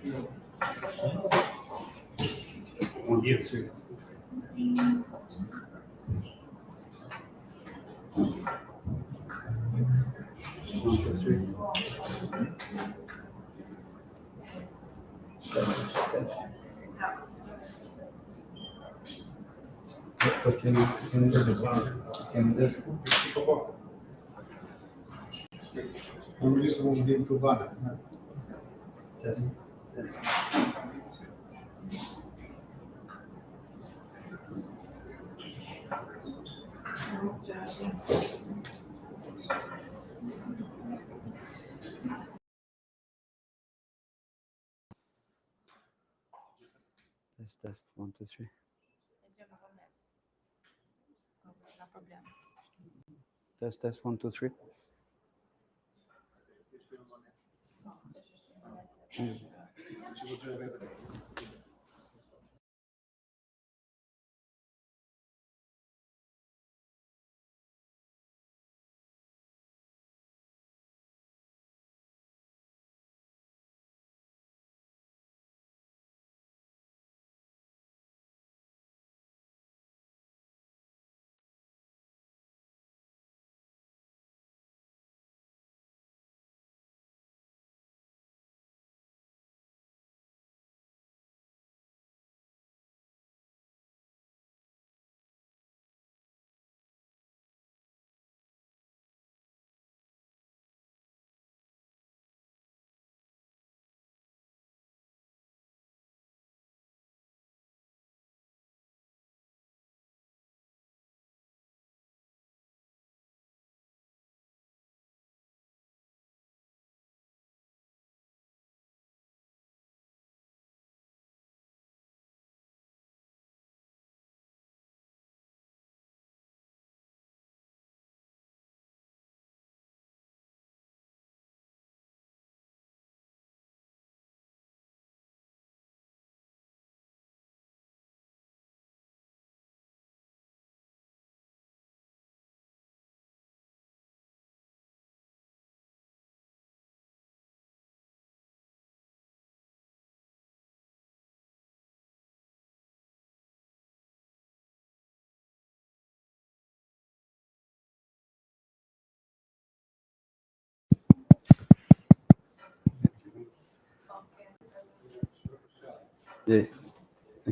Test 1 2 3. Test 1 2 3. Yeah.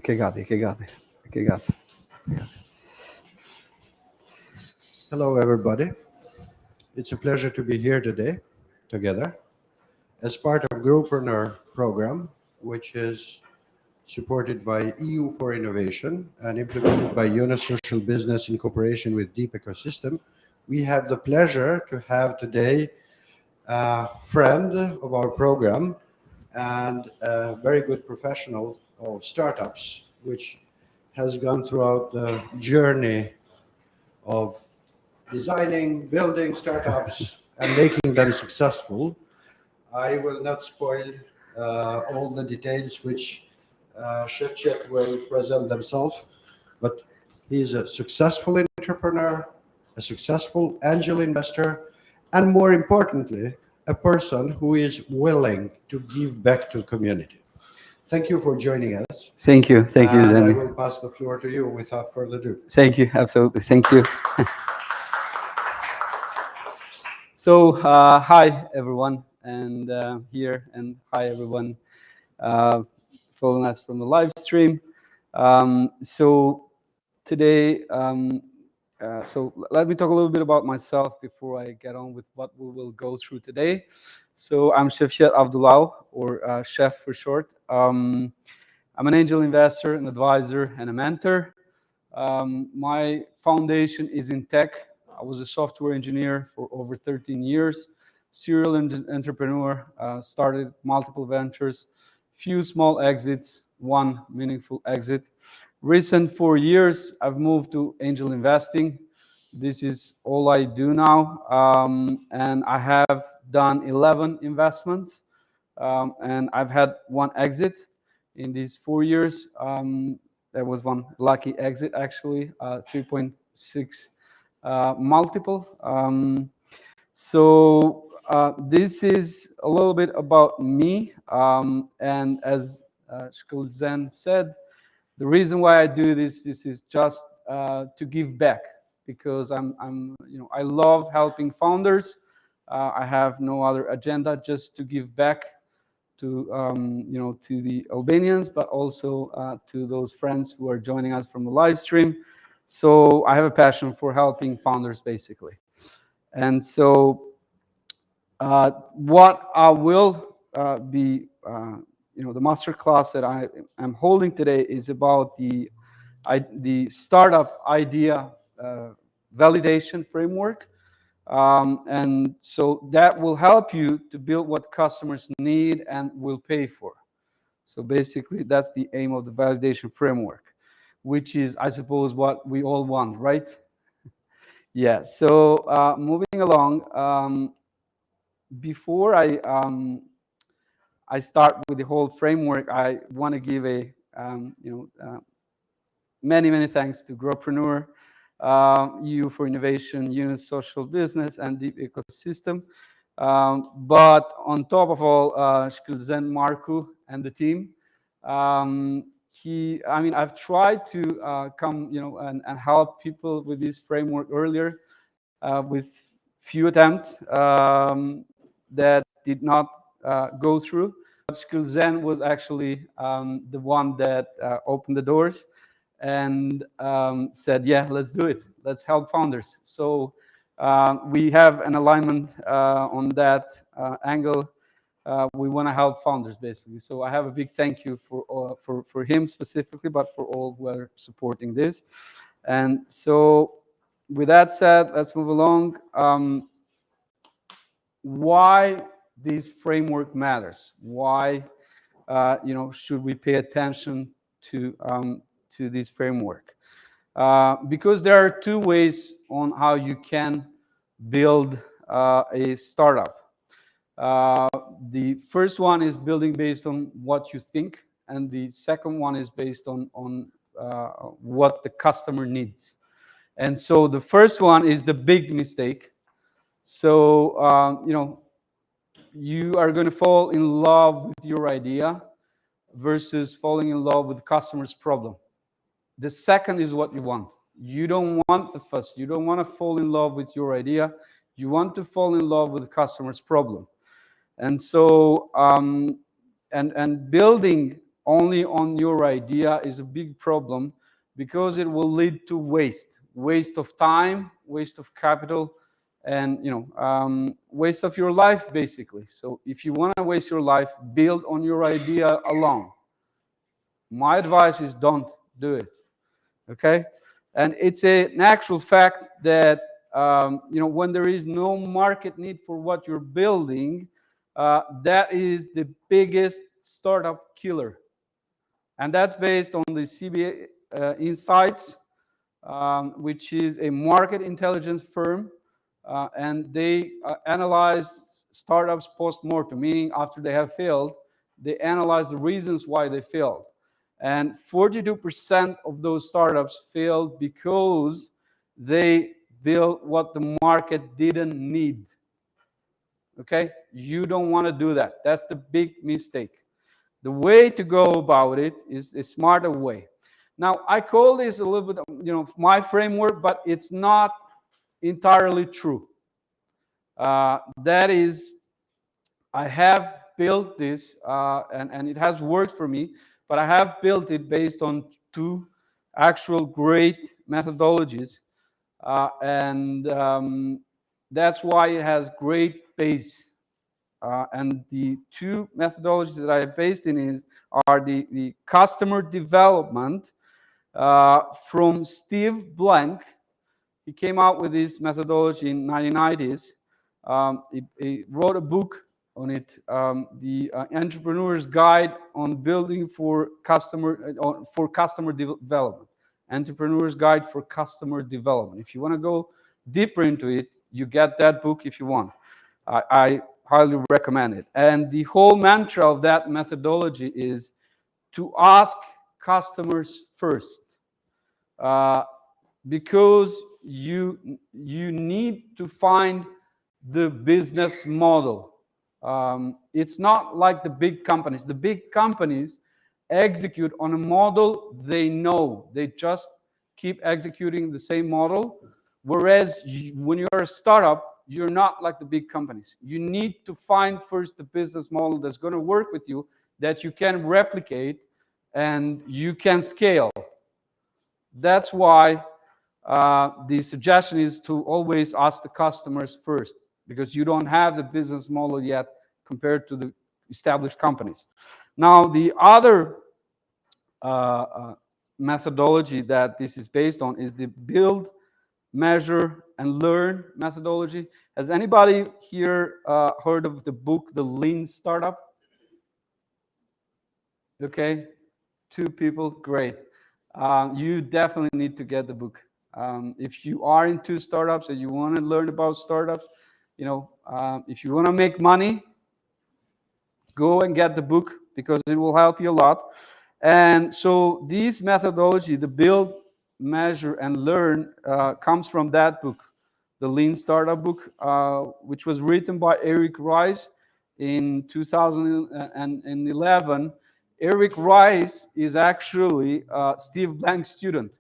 Che gade. Hello, everybody. It's a pleasure to be here today together as part of Growpreneur program, which is supported by EU for Innovation and implemented by Yunus Social Business in cooperation with Deep Ecosystem. We have the pleasure to have today a friend of our program and a very good professional of startups, which has gone throughout the journey of designing, building startups, and making them successful. I will not spoil all the details which Shefqet will present themselves, but he is a successful entrepreneur, a successful angel investor, and more importantly, a person who is willing to give back to the community. Thank you for joining us. Thank you, And I Zandy. will pass the floor to you without further ado. Thank you, absolutely. Thank you. So, hi everyone, and here, and hi everyone following us from the live stream. So today, so let me talk a little bit about myself before I get on with what we will go through today. So I'm Shefqet Avdullau, or Chef for short. I'm an angel investor, an advisor, and a mentor. My foundation is in tech. I was a software engineer for over 13 years, serial entrepreneur, started multiple ventures, few small exits, one meaningful exit. Recent 4 years, I've moved to angel investing. This is all I do now, and I have done 11 investments, and I've had one exit in these 4 years. There was one lucky exit, actually, 3.6 multiple. So this is a little bit about me. And as Shefqet Zen said, the reason why I do this is just to give back, because I love helping founders. I have no other agenda, just to give back to to the Albanians, but also to those friends who are joining us from the live stream. So I have a passion for helping founders, basically. And so what I will be, the master class that I am holding today is about the startup idea validation framework. And so that will help you to build what customers need and will pay for. So basically, that's the aim of the validation framework, which is, I suppose, what we all want, right? Yeah. So moving along, before I start with the whole framework, I want to give a many thanks to Growpreneur, EU for Innovation, Unit Social Business, and Deep Ecosystem. But on top of all, Shkilzen Marku and the team. I've tried to come, and help people with this framework earlier, with few attempts that did not go through. Shkilzen was actually the one that opened the doors and said, yeah, let's do it. Let's help founders. So we have an alignment on that angle. We want to help founders, basically. So I have a big thank you for him specifically, but for all who are supporting this. And so with that said, let's move along. Why this framework matters? Why should we pay attention to this framework? Because there are two ways on how you can build a startup. The first one is building based on what you think, and the second one is based on what the customer needs. And so the first one is the big mistake. So you are going to fall in love with your idea versus falling in love with the customer's problem. The second is what you want. You don't want the first. You don't want to fall in love with your idea. You want to fall in love with the customer's problem. And so, and building only on your idea is a big problem, because it will lead to waste of time, waste of capital, and waste of your life, basically. So if you want to waste your life, build on your idea alone. My advice is don't do it. Okay, and it's an actual fact that when there is no market need for what you're building, that is the biggest startup killer, and that's based on the CBA Insights, which is a market intelligence firm, and they analyzed startups post-mortem, meaning after they have failed, they analyze the reasons why they failed. And 42% of those startups failed because they built what the market didn't need. Okay? You don't want to do that. That's the big mistake. The way to go about it is a smarter way. Now, I call this a little bit, my framework, but it's not entirely true. That is, I have built this, and it has worked for me, but I have built it based on two actual great methodologies, and that's why it has great base. And the two methodologies that I based in are the customer development from Steve Blank. He came out with this methodology in 1990s. He wrote a book on it, the Entrepreneur's Guide on Building for Customer Development. Entrepreneur's Guide for Customer Development. If you want to go deeper into it, you get that book if you want. I highly recommend it. And the whole mantra of that methodology is to ask customers first. Because you need to find the business model. It's not like the big companies. The big companies execute on a model they know. They just keep executing the same model. Whereas when you're a startup, you're not like the big companies. You need to find first the business model that's going to work with you, that you can replicate and you can scale. That's why the suggestion is to always ask the customers first, because you don't have the business model yet compared to the established companies. Now, the other methodology that this is based on is the build, measure, and learn methodology. Has anybody here heard of the book, The Lean Startup? Okay, 2 people, great. You definitely need to get the book. If you are into startups and you want to learn about startups, if you want to make money, go and get the book, because it will help you a lot. And so this methodology, the build, measure, and learn, comes from that book, the Lean Startup book, which was written by Eric Rice in 2011. Eric Rice is actually Steve Blank's student.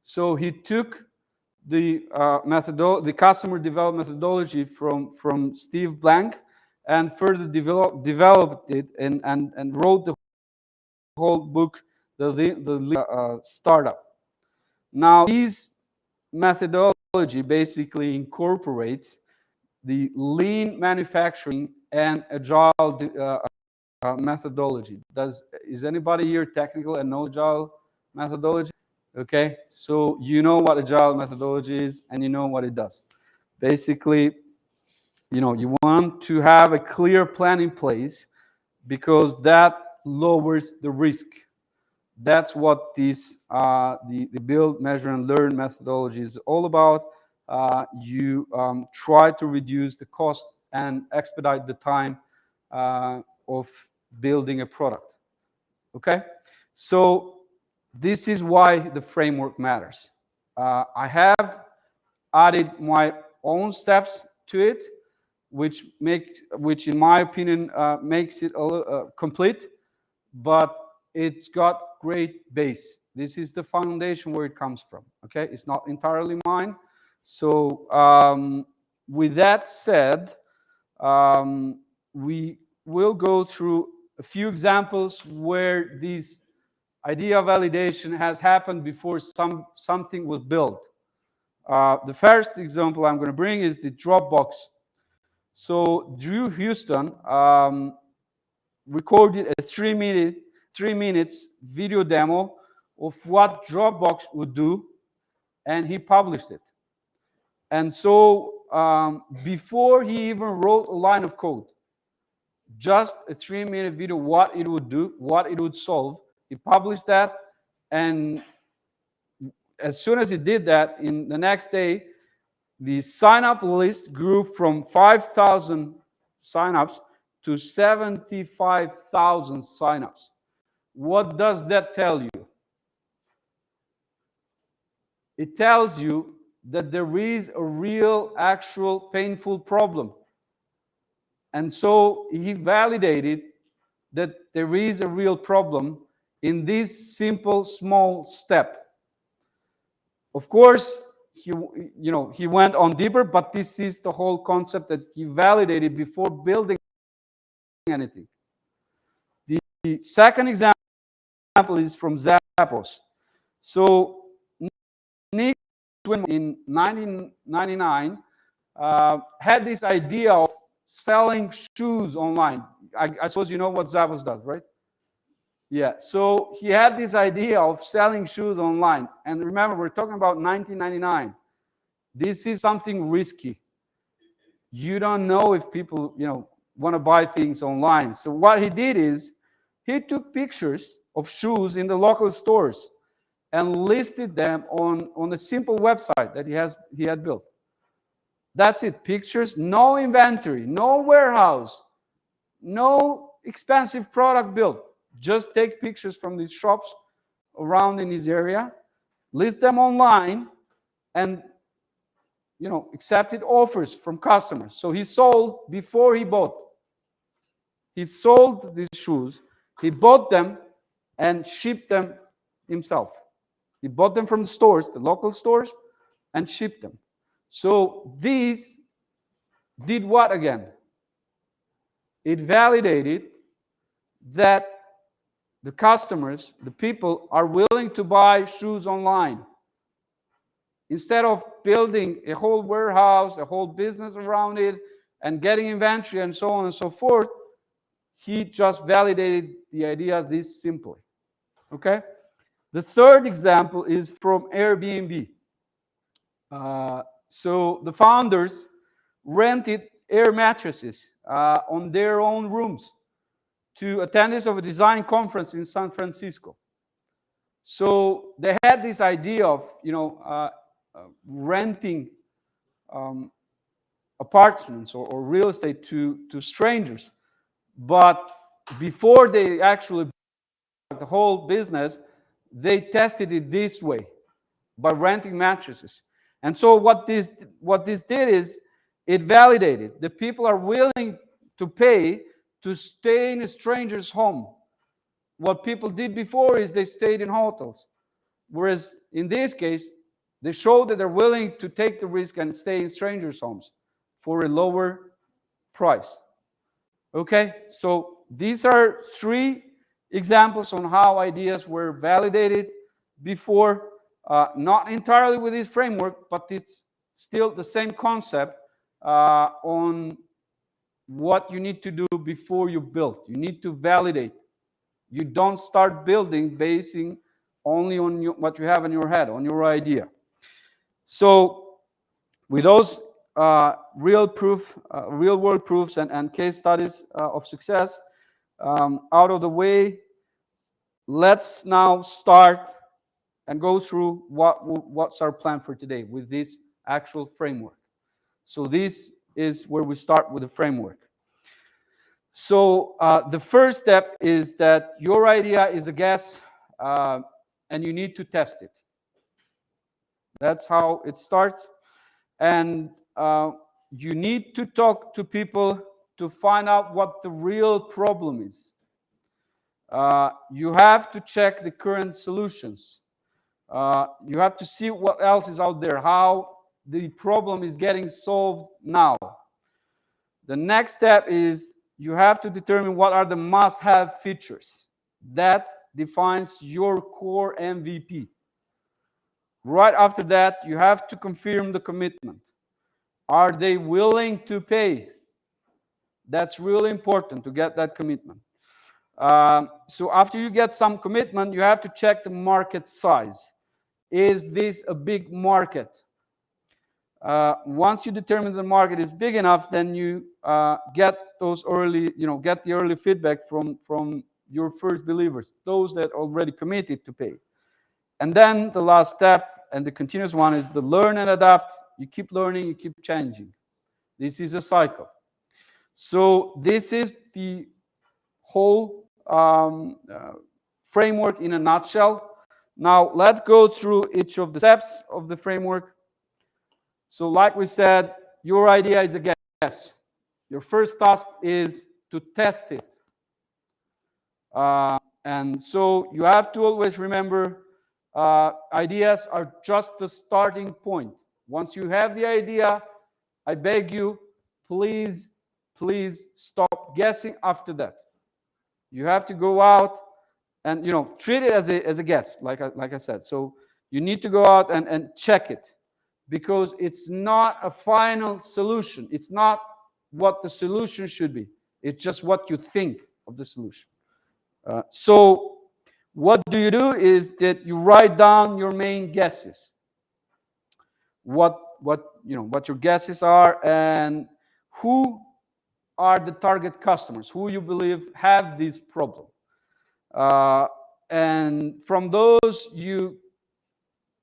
So he took the customer development methodology from Steve Blank, and further developed it, and wrote the whole book, the Startup. Now, this methodology basically incorporates the lean manufacturing and agile methodology. Is anybody here technical and know agile methodology? Okay, so you know what agile methodology is, and you know what it does. Basically, you want to have a clear plan in place, because that lowers the risk. That's what this the build, measure, and learn methodology is all about. You try to reduce the cost and expedite the time of building a product. Okay, so this is why the framework matters. I have added my own steps to it, which in my opinion, makes it complete, but it's got great base. This is the foundation where it comes from. Okay, it's not entirely mine. So with that said, we will go through a few examples where this idea validation has happened before something was built. The first example I'm going to bring is the Dropbox. So Drew Houston recorded a 3 minutes video demo of what Dropbox would do, and he published it. And so before he even wrote a line of code, just a 3-minute video, what it would do, what it would solve, he published that. And as soon as he did that, in the next day, the sign-up list grew from 5,000 sign-ups to 75,000 sign-ups. What does that tell you? It tells you that there is a real, actual, painful problem. And so he validated that there is a real problem in this simple, small step. Of course, he went on deeper, but this is the whole concept that he validated before building anything. The second example is from Zappos. So Nick in 1999 had this idea of selling shoes online. I suppose you know what Zappos does, right? Yeah, so he had this idea of selling shoes online. And remember, we're talking about 1999. This is something risky. You don't know if people, want to buy things online. So what he did is he took pictures of shoes in the local stores and listed them on a simple website that he had built. That's it. Pictures, no inventory, no warehouse, no expensive product built. Just take pictures from these shops around in his area, list them online, and accepted offers from customers. So he sold before he bought. He sold these shoes, he bought them and shipped them himself. He bought them from the stores, the local stores, and shipped them. So these did what again? It validated that the customers, the people, are willing to buy shoes online. Instead of building a whole warehouse, a whole business around it, and getting inventory and so on and so forth, he just validated the idea this simply. Okay? The third example is from Airbnb. So the founders rented air mattresses on their own rooms to attendees of a design conference in San Francisco. So they had this idea of, renting apartments or real estate to strangers. But before they actually the whole business, they tested it this way by renting mattresses. And so what this did is it validated the people are willing to pay to stay in a stranger's home. What people did before is they stayed in hotels. Whereas in this case, they show that they're willing to take the risk and stay in strangers' homes for a lower price. Okay, so these are three examples on how ideas were validated before, not entirely with this framework, but it's still the same concept on what you need to do before you build. You need to validate. You don't start building basing only on what you have in your head, on your idea. So with those real world proofs and case studies of success out of the way, let's now start and go through what's our plan for today with this actual framework. So this is where we start with the framework. So the first step is that your idea is a guess, and you need to test it. That's how it starts. And you need to talk to people to find out what the real problem is. You have to check the current solutions. You have to see what else is out there, how the problem is getting solved now. The next step is you have to determine what are the must-have features. That defines your core MVP. Right after that, you have to confirm the commitment. Are they willing to pay? That's really important to get that commitment. So after you get some commitment, you have to check the market size. Is this a big market? Once you determine the market is big enough, then you get those early, get the early feedback from your first believers, those that already committed to pay. And then the last step and the continuous one is the learn and adapt. You keep learning, you keep changing. This is a cycle. So this is the whole framework in a nutshell. Now let's go through each of the steps of the framework. So like we said, your idea is a guess. Your first task is to test it. And so you have to always remember ideas are just the starting point. Once you have the idea, I beg you, please stop guessing after that. You have to go out and treat it as a guess, like I said. So you need to go out and check it, because it's not a final solution. It's not what the solution should be. It's just what you think of the solution. So what you do is that you write down your main guesses. What your guesses are, and who are the target customers, who you believe have this problem. And from those, you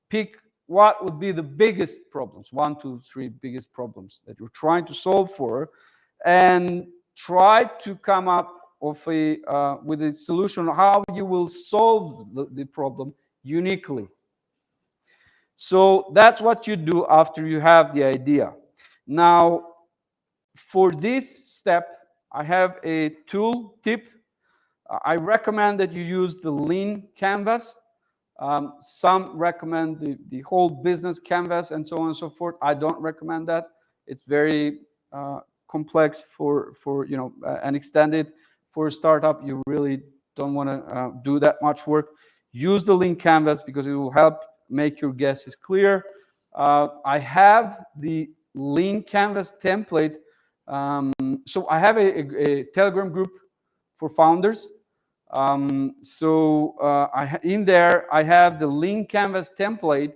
pick what would be the biggest problems, 1, 2, 3 biggest problems that you're trying to solve for, and try to come up with a solution how you will solve the problem uniquely. So that's what you do after you have the idea. Now, for this step, I have a tool tip. I recommend that you use the lean canvas. Some recommend the whole business canvas and so on and so forth. I don't recommend that. It's very complex for and extended for a startup. You really don't want to do that much work. Use the lean canvas because it will help make your guesses clear. I have the lean canvas template. So I have a Telegram group for founders. In there, I have the lean canvas template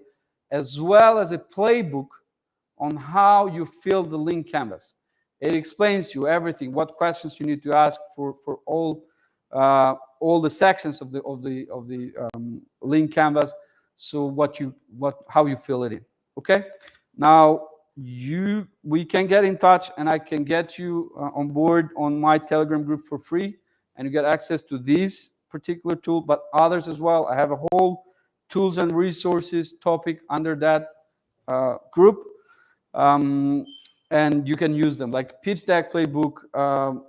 as well as a playbook on how you fill the lean canvas. It explains you everything, what questions you need to ask for all the sections of the lean canvas. So how you fill it in. Okay. Now we can get in touch, and I can get you on board on my Telegram group for free, and you get access to this particular tool, but others as well. I have a whole tools and resources topic under that group, and you can use them like pitch deck playbook,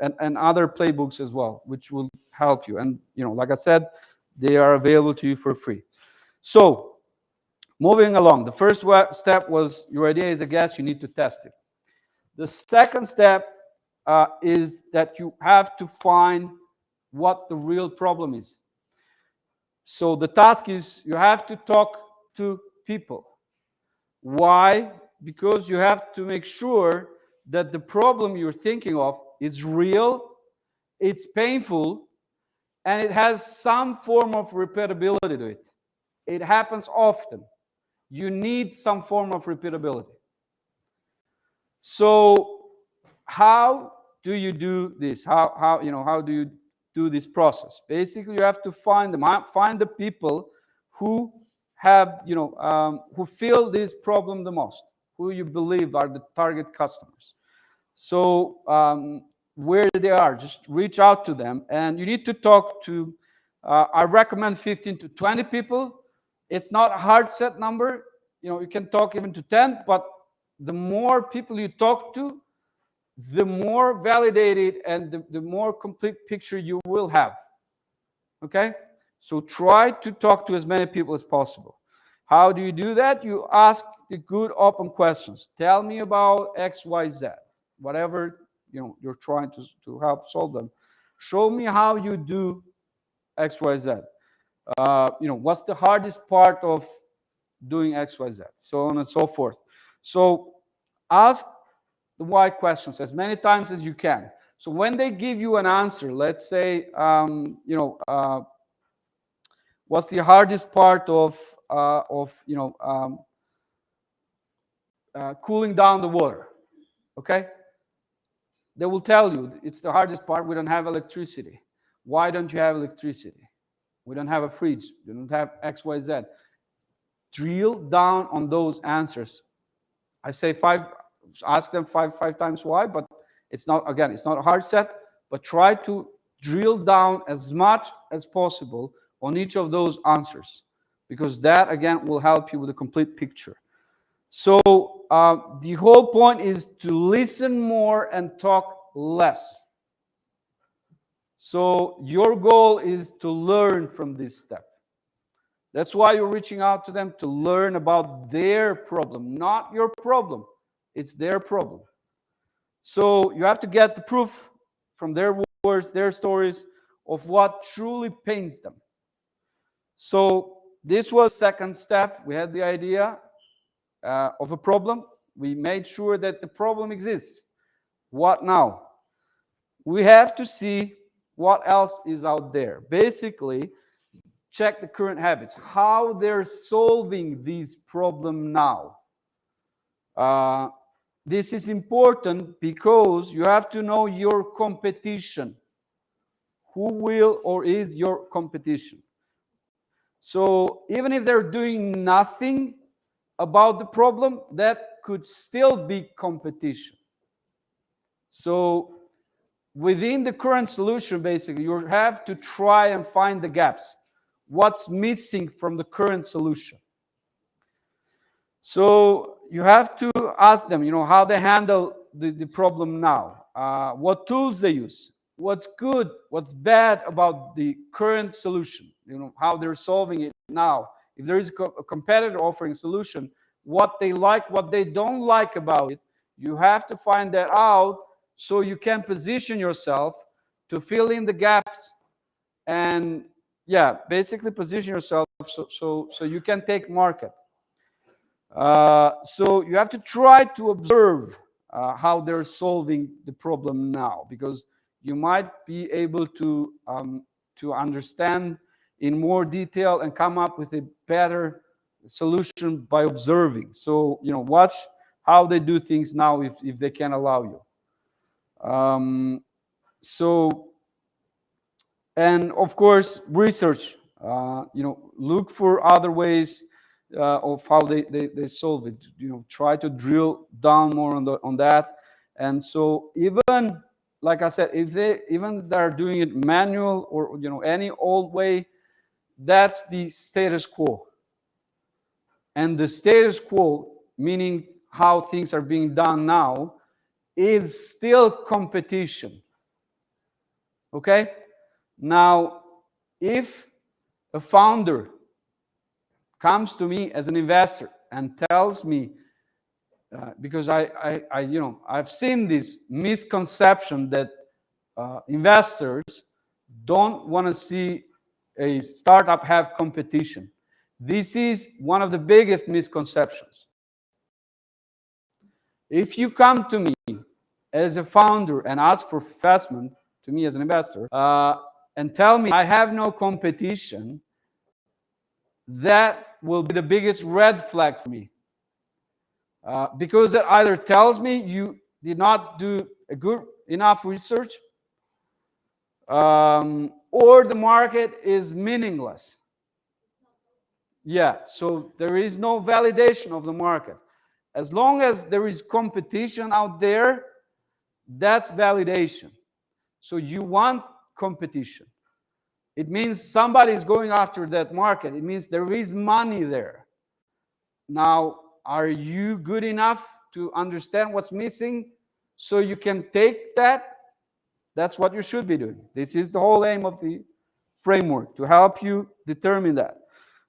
and other playbooks as well, which will help you. And like I said, they are available to you for free. So moving along, the first step was your idea is a guess, you need to test it. The second step is that you have to find what the real problem is. So the task is you have to talk to people. Why? Because you have to make sure that the problem you're thinking of is real, it's painful, and it has some form of repeatability to it. It happens often. You need some form of repeatability. So how do you do this? How do you do this process? Basically, you have to find the people who have who feel this problem the most, who you believe are the target customers. So where they are, just reach out to them, and you need to talk to. I recommend 15 to 20 people. It's not a hard set number. You can talk even to 10, but the more people you talk to, the more validated and the more complete picture you will have. Okay? So try to talk to as many people as possible. How do you do that? You ask the good open questions. Tell me about X, Y, Z. Whatever you're trying to help solve them. Show me how you do X, Y, Z. What's the hardest part of doing X, Y, Z, so on and so forth. So ask the why questions as many times as you can. So when they give you an answer, let's say, what's the hardest part of cooling down the water? Okay, they will tell you it's the hardest part. We don't have electricity. Why don't you have electricity? We don't have a fridge. We don't have X, Y, Z. Drill down on those answers. I say ask them five times why, but it's not a hard set, but try to drill down as much as possible on each of those answers, because that again will help you with a complete picture. So the whole point is to listen more and talk less. So your goal is to learn from this step. That's why you're reaching out to them, to learn about their problem, not your problem. It's their problem. So you have to get the proof from their words, their stories of what truly pains them. So this was the second step. We had the idea of a problem. We made sure that the problem exists. What now? We have to see what else is out there. Basically, check the current habits, how they're solving this problem now. This is important because you have to know your competition. Who will or is your competition? So even if they're doing nothing about the problem, that could still be competition. So within the current solution, basically, you have to try and find the gaps. What's missing from the current solution? So you have to ask them, how they handle the problem now, what tools they use, what's good, what's bad about the current solution, how they're solving it now. If there is a competitor offering a solution, what they like, what they don't like about it, you have to find that out so you can position yourself to fill in the gaps and, yeah, basically position yourself so you can take market. So you have to try to observe how they're solving the problem now, because you might be able to understand in more detail and come up with a better solution by observing. So watch how they do things now if they can allow you. So, and of course, research. Look for other ways of how they solve it. Try to drill down more on that. And so, even like I said, if they're doing it manual or any old way, that's the status quo. And the status quo, meaning how things are being done now, is still competition. Okay? Now, if a founder comes to me as an investor and tells me, because I've seen this misconception that investors don't want to see a startup have competition. This is one of the biggest misconceptions. If you come to me as a founder and ask for investment, to me as an investor, and tell me I have no competition, that will be the biggest red flag for me. Because it either tells me you did not do a good enough research, or the market is meaningless. Yeah, so there is no validation of the market. As long as there is competition out there, that's validation. So you want competition. It means somebody is going after that market. It means there is money there. Now, are you good enough to understand what's missing so you can take that? That's what you should be doing. This is the whole aim of the framework, to help you determine that.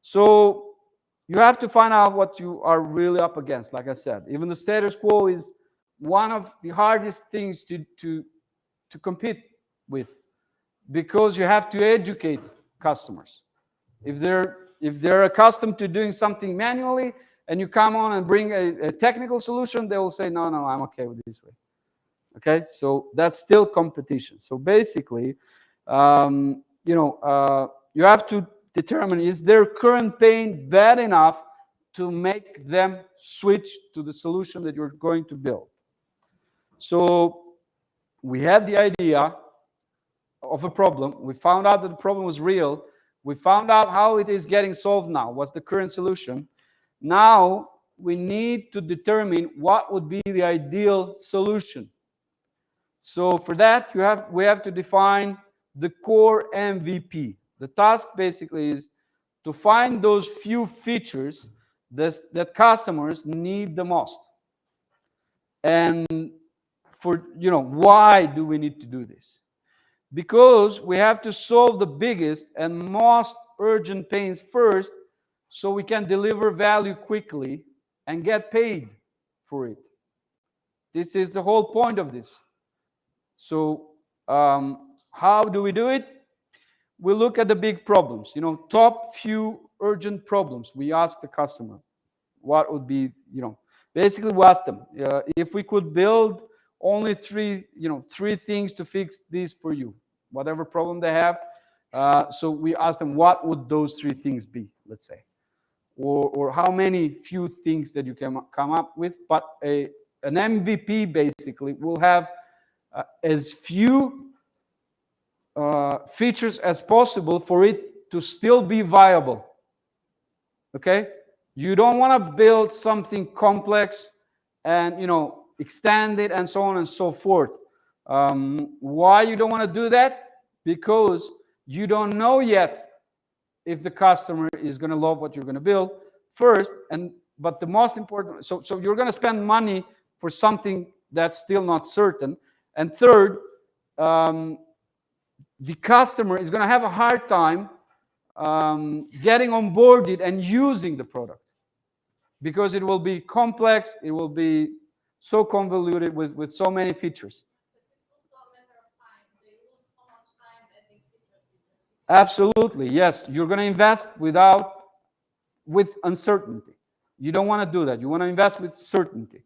So you have to find out what you are really up against. Like I said, even the status quo is one of the hardest things to compete with, because you have to educate customers. If they're accustomed to doing something manually, and you come on and bring a technical solution, they will say, no, I'm okay with this way. Okay, so that's still competition. So basically, you have to determine, is their current pain bad enough to make them switch to the solution that you're going to build. So we had the idea of a problem. We found out that the problem was real. We found out how it is getting solved now. What's the current solution? Now we need to determine what would be the ideal solution. So for that, we have to define the core MVP. The task basically is to find those few features that customers need the most. And why do we need to do this? Because we have to solve the biggest and most urgent pains first, so we can deliver value quickly and get paid for it. This is the whole point of this. So how do we do it? We look at the big problems, top few urgent problems. We ask the customer what would be, basically we ask them, if we could build only three things to fix this for you, whatever problem they have. So we ask them, what would those three things be, let's say, or how many few things that you can come up with. But an MVP basically will have as few features as possible for it to still be viable. Okay, you don't want to build something complex and extend it and so on and so forth. Why you don't want to do that? Because you don't know yet if the customer is going to love what you're going to build first, and but the most important, so you're going to spend money for something that's still not certain. And third, the customer is going to have a hard time getting onboarded and using the product, because it will be complex, it will be so convoluted with so many features. Absolutely, yes. You're going to invest with uncertainty. You don't want to do that. You want to invest with certainty.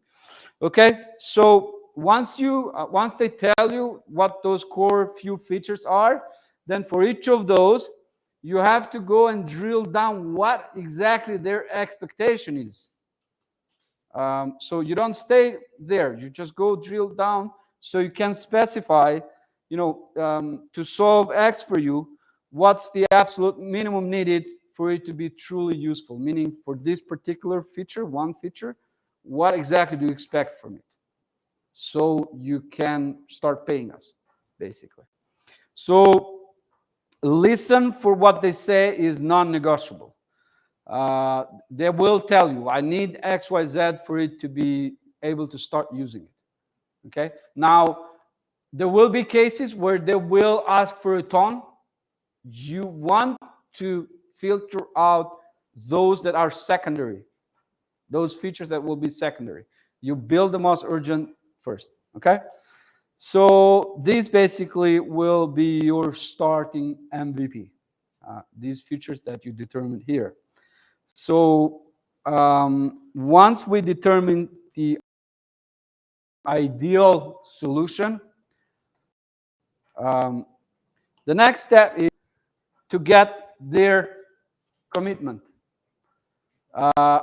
Okay, so once they tell you what those core few features are, then for each of those, you have to go and drill down what exactly their expectation is. So you don't stay there. You just go drill down so you can specify, to solve X for you, what's the absolute minimum needed for it to be truly useful. Meaning, for this particular feature, one feature, what exactly do you expect from it? So you can start paying us, basically. So listen for what they say is non-negotiable. They will tell you, I need XYZ for it to be able to start using it. Okay? Now, there will be cases where they will ask for a ton. You want to filter out those that are secondary, those features that will be secondary. You build the most urgent first. Okay? So these basically will be your starting MVP. These features that you determine here. So once we determine the ideal solution, the next step is to get their commitment.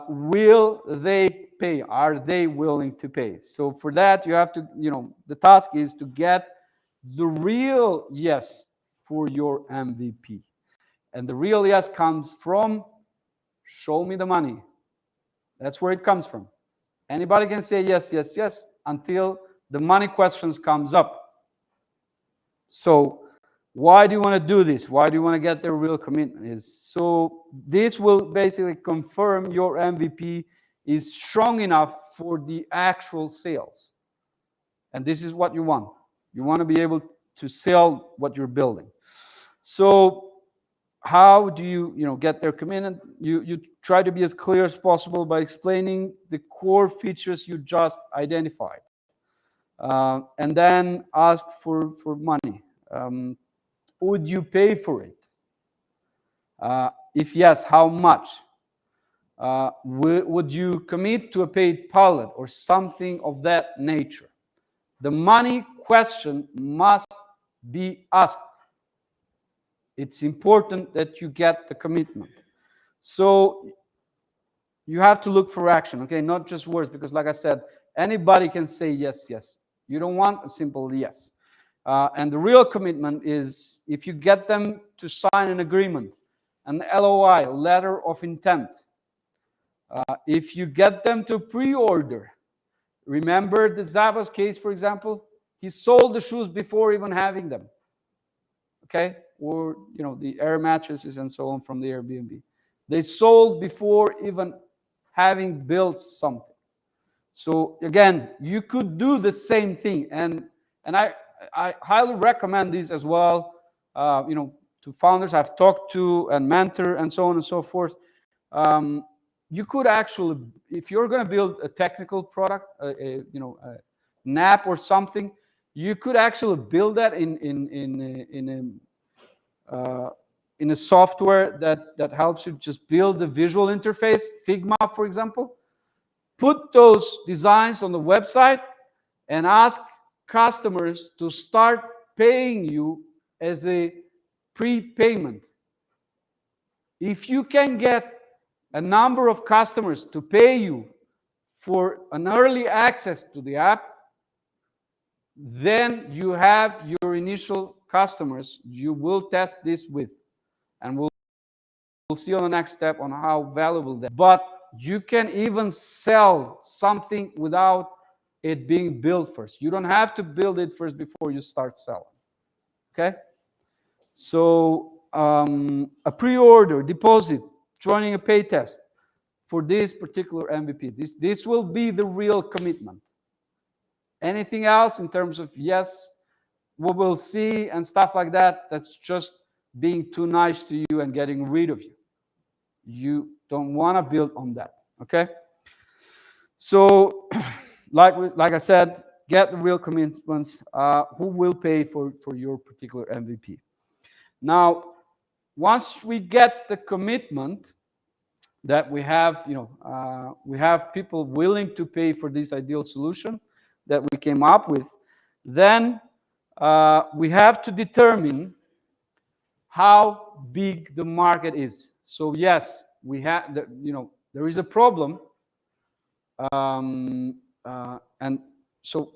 Will they pay? Are they willing to pay? So for that, you have to, the task is to get the real yes for your MVP. And the real yes comes from, show me the money. That's where it comes from. Anybody can say yes, yes, yes, until the money questions comes up. So why do you want to do this? Why do you want to get their real commitment? So this will basically confirm your MVP is strong enough for the actual sales. And this is what you want. You want to be able to sell what you're building. So how do you get their commitment? You try to be as clear as possible by explaining the core features you just identified, and then ask for money. Would you pay for it? If yes, how much? Would you commit to a paid pilot or something of that nature? The money question must be asked. It's important that you get the commitment. So you have to look for action, okay? Not just words, because like I said, anybody can say yes, yes. You don't want a simple yes. And the real commitment is if you get them to sign an agreement, an LOI, letter of intent. If you get them to pre-order, remember the Zaba's case, for example? He sold the shoes before even having them, okay? Or, the air mattresses and so on from the Airbnb. They sold before even having built something. So again, you could do the same thing, and I highly recommend these as well. To founders I've talked to and mentor and so on and so forth. You could actually, if you're going to build a technical product, an app or something, you could actually build that in a software that helps you just build the visual interface, Figma, for example. Put those designs on the website and ask customers to start paying you as a prepayment. If you can get a number of customers to pay you for an early access to the app, then you have your initial customers you will test this with, and we'll see on the next step on how valuable that is. But you can even sell something without it being built first. You don't have to build it first before you start selling. Okay? So a pre-order, deposit, joining a pay test, for this particular MVP. This will be the real commitment. Anything else in terms of yes, we will see and stuff like that, that's just being too nice to you and getting rid of you. You don't want to build on that, okay? So, like I said, get the real commitments. Who will pay for your particular MVP? Now, once we get the commitment that we have, we have people willing to pay for this ideal solution that we came up with, then we have to determine how big the market is. So yes, we have, there is a problem, and so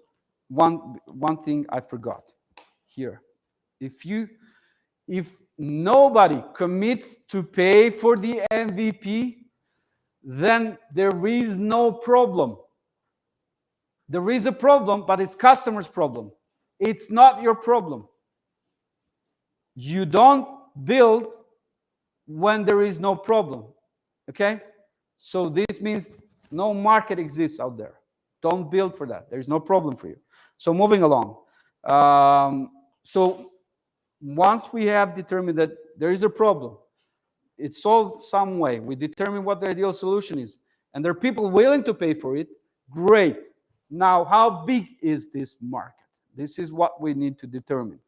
one thing I forgot here: if nobody commits to pay for the MVP, then there is no problem. There is a problem, but it's customer's problem. It's not your problem. You don't build when there is no problem, okay? So this means no market exists out there. Don't build for that. There's no problem for you. So moving along. So once we have determined that there is a problem, it's solved some way, we determine what the ideal solution is, and there are people willing to pay for it, great. Now, how big is this market? This is what we need to determine.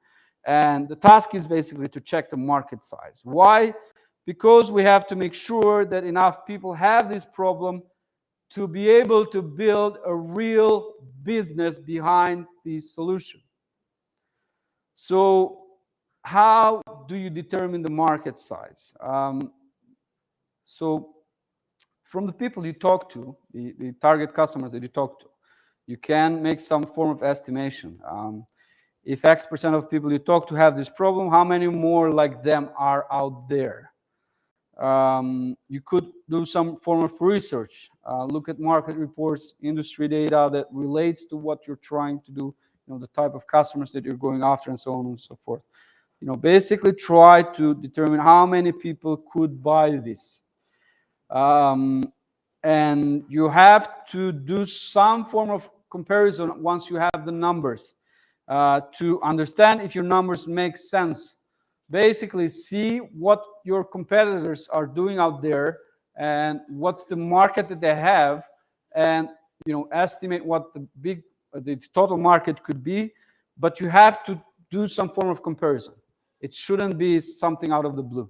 And the task is basically to check the market size. Why? Because we have to make sure that enough people have this problem to be able to build a real business behind this solution. So how do you determine the market size? So from the people you talk to, the target customers that you talk to, you can make some form of estimation. If X% of people you talk to have this problem, how many more like them are out there? You could do some form of research, look at market reports, industry data that relates to what you're trying to do, the type of customers that you're going after, and so on and so forth. Basically try to determine how many people could buy this. And you have to do some form of comparison once you have the numbers to understand if your numbers make sense. Basically, see what your competitors are doing out there and what's the market that they have, and estimate what the total market could be. But you have to do some form of comparison. It shouldn't be something out of the blue.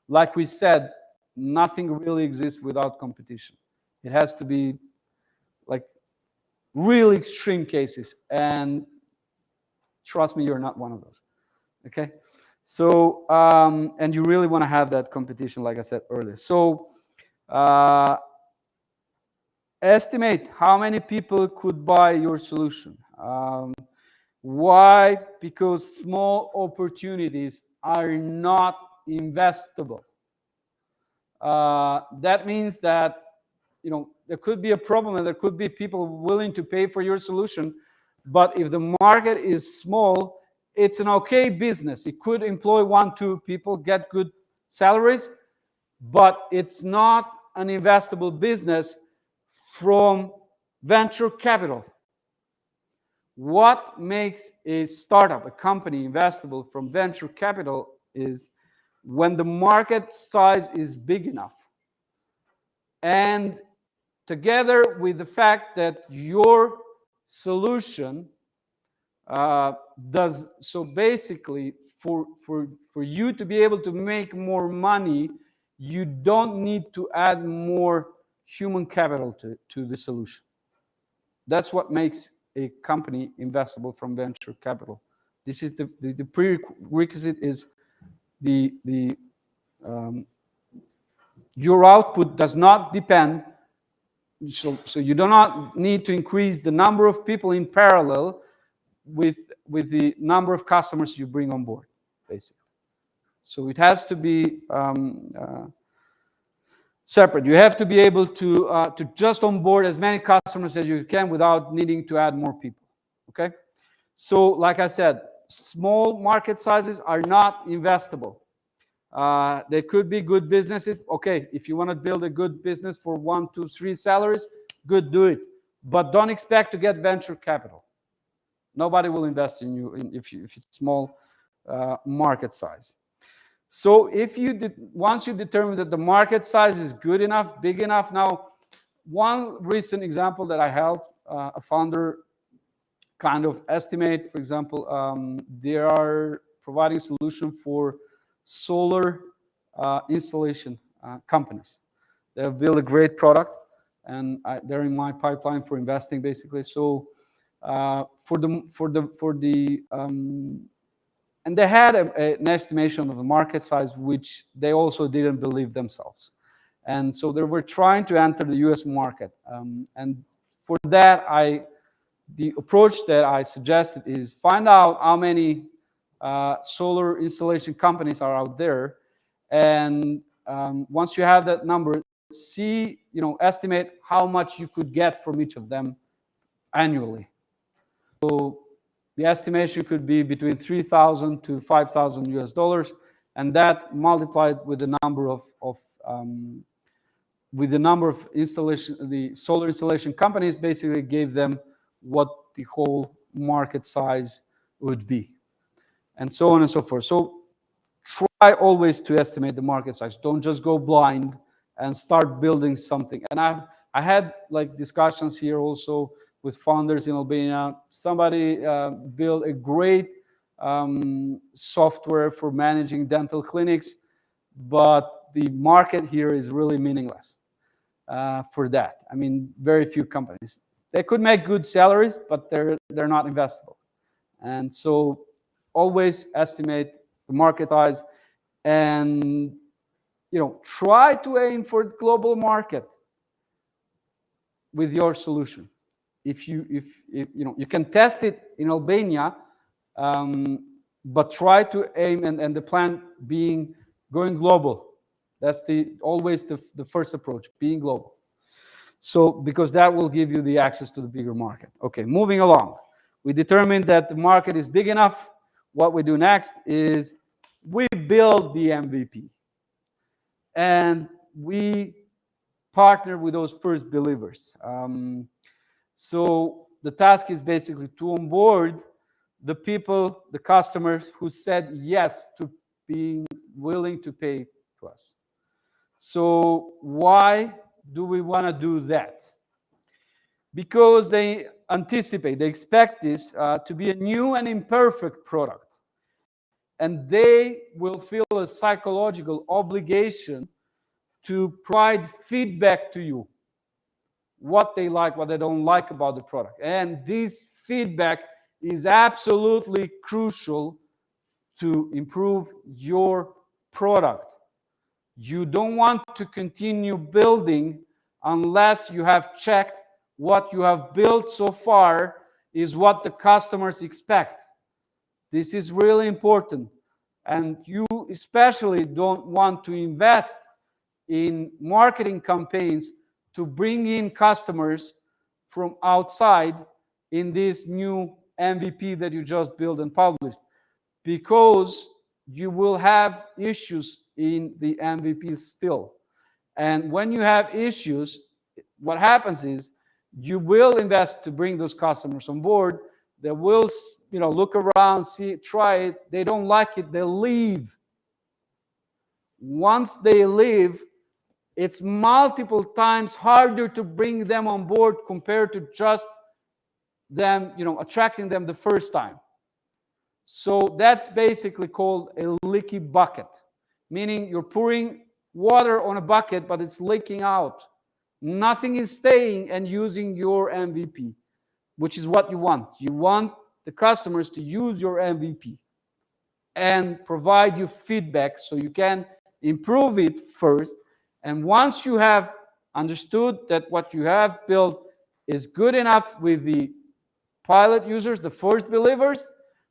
Like we said, nothing really exists without competition. It has to be like really extreme cases, and trust me, you're not one of those. Okay? So, and you really want to have that competition, like I said earlier. So, estimate how many people could buy your solution. Why? Because small opportunities are not investable. That means that there could be a problem and there could be people willing to pay for your solution, but if the market is small, it's an okay business. It could employ 1-2 people, get good salaries, but it's not an investable business from venture capital. What makes a startup, a company, investable from venture capital is when the market size is big enough, and together with the fact that your solution does so. Basically, for you to be able to make more money, you don't need to add more human capital to the solution. That's what makes a company investable from venture capital. This is the prerequisite is your output does not depend. So you do not need to increase the number of people in parallel with the number of customers you bring on board, basically. So it has to be separate. You have to be able to just onboard as many customers as you can without needing to add more people. Okay. So like I said, small market sizes are not investable. They could be good businesses. Okay, if you want to build a good business for 1, 2, 3 salaries, good, do it. But don't expect to get venture capital. Nobody will invest in you if it's small market size. So if once you determine that the market size is good enough, big enough. Now, one recent example that I helped a founder kind of estimate, for example, they are providing solution for solar installation companies. They have built a great product, and they're in my pipeline for investing, basically. So and they had an estimation of the market size, which they also didn't believe themselves. And so they were trying to enter the US market. And for that, the approach that I suggested is find out how many solar installation companies are out there. And once you have that number, estimate how much you could get from each of them annually. So the estimation could be between 3,000 to 5,000 US dollars, and that multiplied with the number of the solar installation companies basically gave them what the whole market size would be, and so on and so forth. So try always to estimate the market size. Don't just go blind and start building something. And I had like discussions here also with founders in Albania. Somebody built a great software for managing dental clinics, but the market here is really meaningless for that. I mean, very few companies. They could make good salaries, but they're not investable. And so always estimate the market size, and try to aim for the global market with your solution. If you can test it in Albania, but try to aim, and the plan being going global. That's always the first approach, being global. So because that will give you the access to the bigger market. Okay, moving along. We determined that the market is big enough. What we do next is we build the MVP. And we partner with those first believers. So the task is basically to onboard the people, the customers who said yes to being willing to pay to us. So why do we want to do that? Because they anticipate, they expect this to be a new and imperfect product. And they will feel a psychological obligation to provide feedback to you, what they like, what they don't like about the product. And this feedback is absolutely crucial to improve your product. You don't want to continue building unless you have checked what you have built so far is what the customers expect. This is really important. And you especially don't want to invest in marketing campaigns to bring in customers from outside in this new MVP that you just built and published, because you will have issues in the MVP still. And when you have issues, what happens is you will invest to bring those customers on board. They will, look around, see, try it. They don't like it, they leave. Once they leave, it's multiple times harder to bring them on board compared to just them, attracting them the first time. So that's basically called a leaky bucket, meaning you're pouring water on a bucket, but it's leaking out. Nothing is staying and using your MVP, which is what you want. You want the customers to use your MVP and provide you feedback so you can improve it first. And once you have understood that what you have built is good enough with the pilot users, the first believers,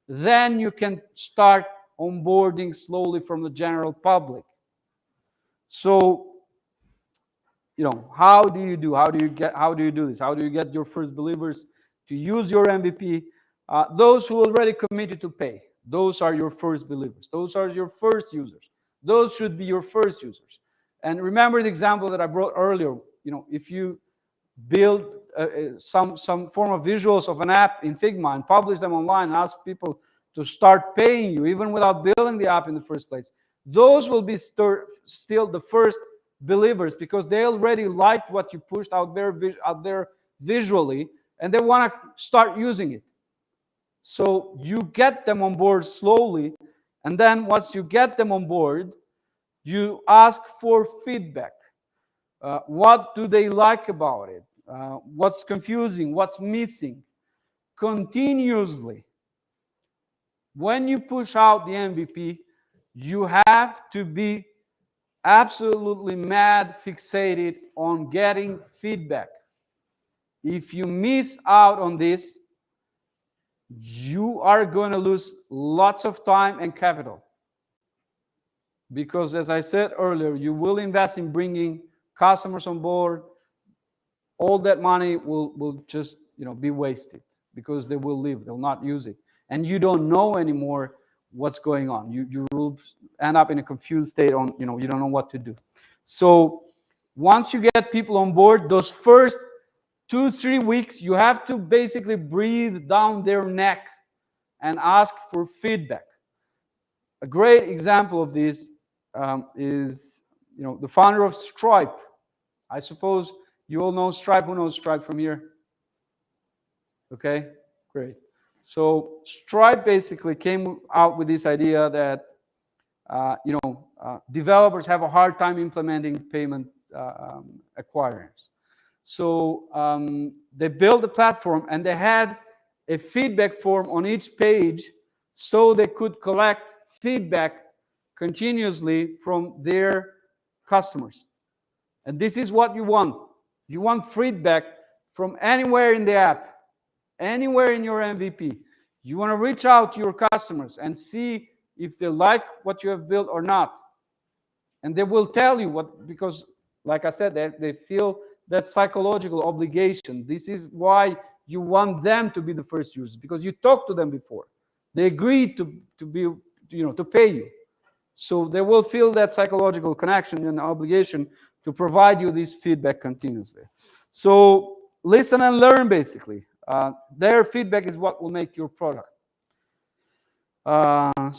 then you can start onboarding slowly from the general public. So, how do you do this? How do you get your first believers to use your MVP? Those who already committed to pay, those are your first believers. Those are your first users. Those should be your first users. And remember the example that I brought earlier. If you build some form of visuals of an app in Figma and publish them online and ask people to start paying you, even without building the app in the first place, those will be still the first believers, because they already liked what you pushed out there visually, and they want to start using it. So you get them on board slowly, and then once you get them on board, you ask for feedback. What do they like about it? What's confusing? What's missing? Continuously. When you push out the MVP, you have to be absolutely mad fixated on getting feedback. If you miss out on this, you are going to lose lots of time and capital. Because as I said earlier, you will invest in bringing customers on board. All that money will just be wasted, because they will leave, they'll not use it, and you don't know anymore what's going on. You will end up in a confused state on you don't know what to do. So once you get people on board, those first 2-3 weeks, you have to basically breathe down their neck and ask for feedback. A great example of this is the founder of Stripe. I suppose you all know Stripe. Who knows Stripe from here? Okay, great. So Stripe basically came out with this idea that developers have a hard time implementing payment acquirers. So they built a platform, and they had a feedback form on each page, so they could collect feedback continuously from their customers. And this is what you want. You want feedback from anywhere in the app, anywhere in your MVP. You want to reach out to your customers and see if they like what you have built or not. And they will tell you what, because like I said, they feel that psychological obligation. This is why you want them to be the first users, because you talked to them before. They agreed to pay you. So they will feel that psychological connection and obligation to provide you this feedback continuously. So listen and learn, basically. Their feedback is what will make your product. And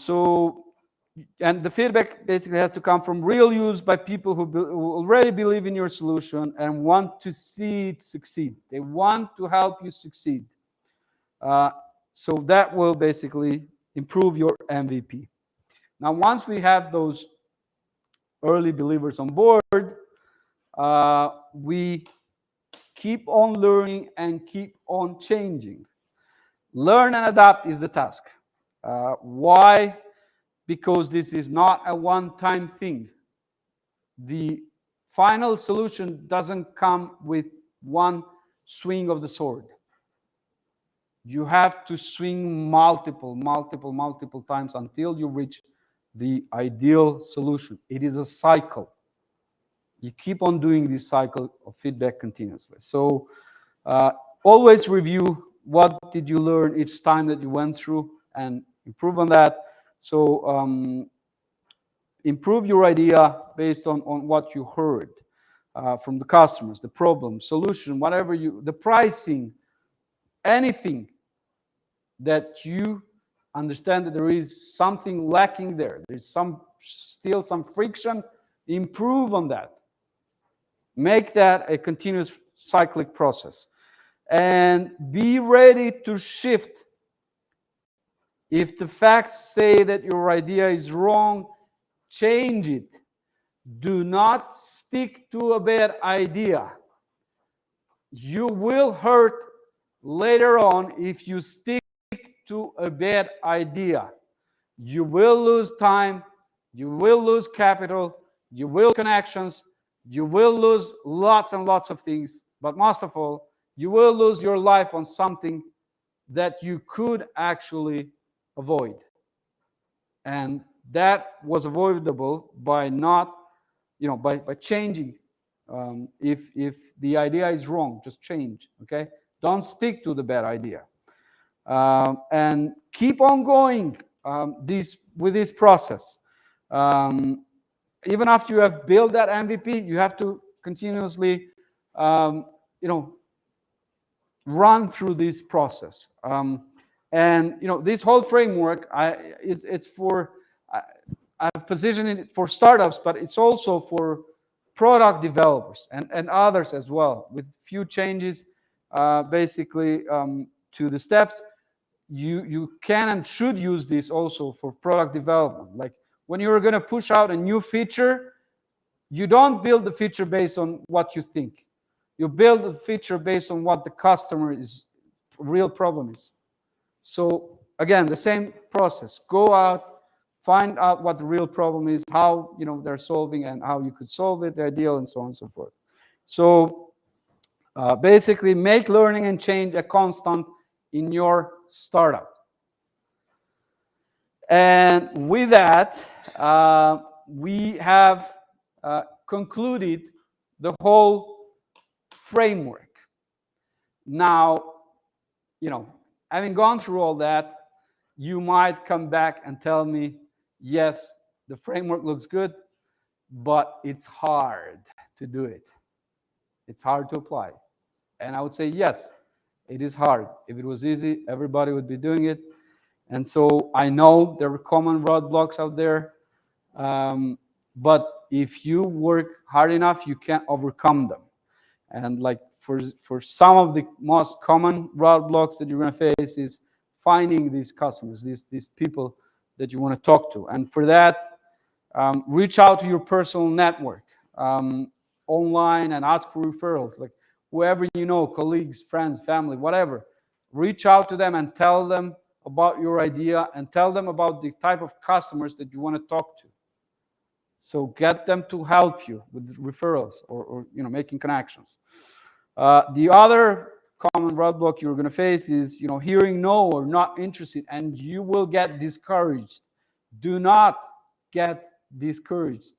the feedback basically has to come from real use by people who already believe in your solution and want to see it succeed. They want to help you succeed. So that will basically improve your MVP. Now, once we have those early believers on board, we keep on learning and keep on changing. Learn and adapt is the task. Why? Because this is not a one-time thing. The final solution doesn't come with one swing of the sword. You have to swing multiple times until you reach the ideal solution. It is a cycle. You keep on doing this cycle of feedback continuously. So always review what did you learn each time that you went through and improve on that. So improve your idea based on what you heard from the customers, the problem, solution, whatever the pricing, anything that you understand that there is something lacking there. There's still some friction. Improve on that. Make that a continuous cyclic process. And be ready to shift. If the facts say that your idea is wrong, change it. Do not stick to a bad idea. You will hurt later on if you stick to a bad idea. You will lose time, you will lose capital, you will lose connections, you will lose lots and lots of things, but most of all, you will lose your life on something that you could actually avoid. And that was avoidable by not, by changing. If the idea is wrong, just change, okay? Don't stick to the bad idea. And keep on going with this process. even after you have built that MVP, you have to continuously, um, you know, run through this process. And this whole framework, it's for, I, I've positioned it for startups, but it's also for product developers and others as well, with few changes, basically, to the steps. You can and should use this also for product development. Like when you're going to push out a new feature, you don't build the feature based on what you think. You build the feature based on what the customer is real problem is. So again, the same process. Go out, find out what the real problem is, how they're solving, and how you could solve it, the ideal, and so on and so forth. So basically, make learning and change a constant in your startup. And with that, we have concluded the whole framework. Now, having gone through all that, you might come back and tell me, yes, the framework looks good, but it's hard to do it. It's hard to apply. And I would say, yes, it is hard. If it was easy, everybody would be doing it. And so I know there are common roadblocks out there, but if you work hard enough, you can overcome them. And like for some of the most common roadblocks that you're going to face is finding these customers, these people that you want to talk to. And for that, reach out to your personal network online and ask for referrals. Like whoever you know, colleagues, friends, family, whatever. Reach out to them and tell them about your idea and tell them about the type of customers that you want to talk to. So get them to help you with referrals or making connections. The other common roadblock you're going to face is hearing no or not interested, and you will get discouraged. Do not get discouraged.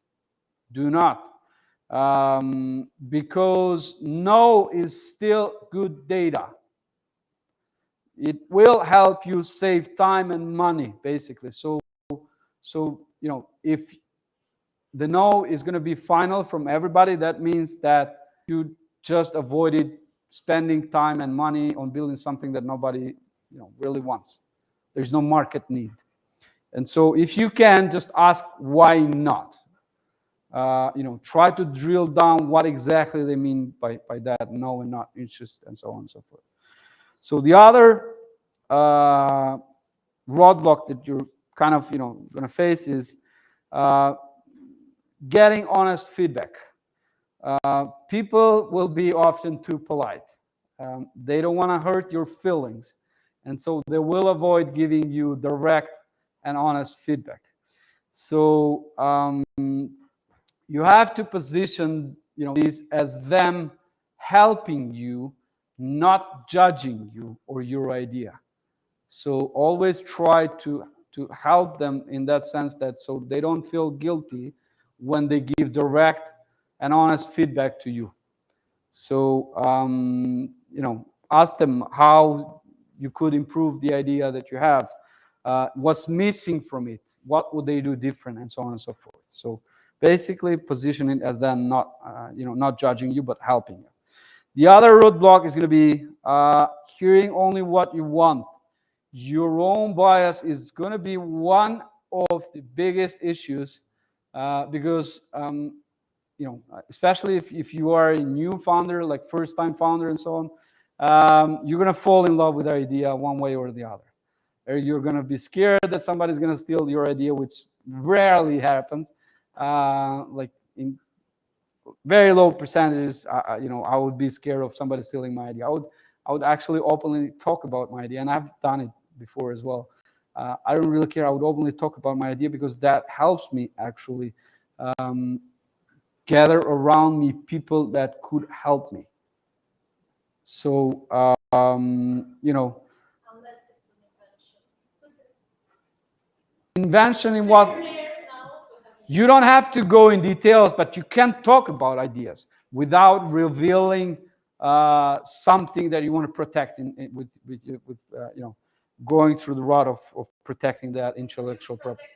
Do not. Because no is still good data. It will help you save time and money, basically. So if the no is going to be final from everybody, that means that you just avoided spending time and money on building something that nobody really wants. There's no market need. And so if you can, just ask why not. Try to drill down what exactly they mean by that no and not interest, and so on and so forth. So the other roadblock that you're kind of going to face is getting honest feedback. People will be often too polite. They don't want to hurt your feelings, and so they will avoid giving you direct and honest feedback. So you have to position this as them helping you, not judging you or your idea. So always try to help them in that sense, that so they don't feel guilty when they give direct and honest feedback to you. So ask them how you could improve the idea that you have, what's missing from it, what would they do different, and so on and so forth. So basically position it as them not judging you but helping you. The other roadblock is going to be hearing only what you want. Your own bias is going to be one of the biggest issues, because especially if you are a new founder, like first time founder and so on, you're going to fall in love with the idea one way or the other. Or you're going to be scared that somebody's going to steal your idea, which rarely happens. Like in very low percentages, I would be scared of somebody stealing my idea. I would actually openly talk about my idea, and I've done it before as well. I don't really care. I would openly talk about my idea because that helps me actually gather around me people that could help me. So invention in what? You don't have to go in details, but you can talk about ideas without revealing something that you want to protect with going through the route of protecting that intellectual property.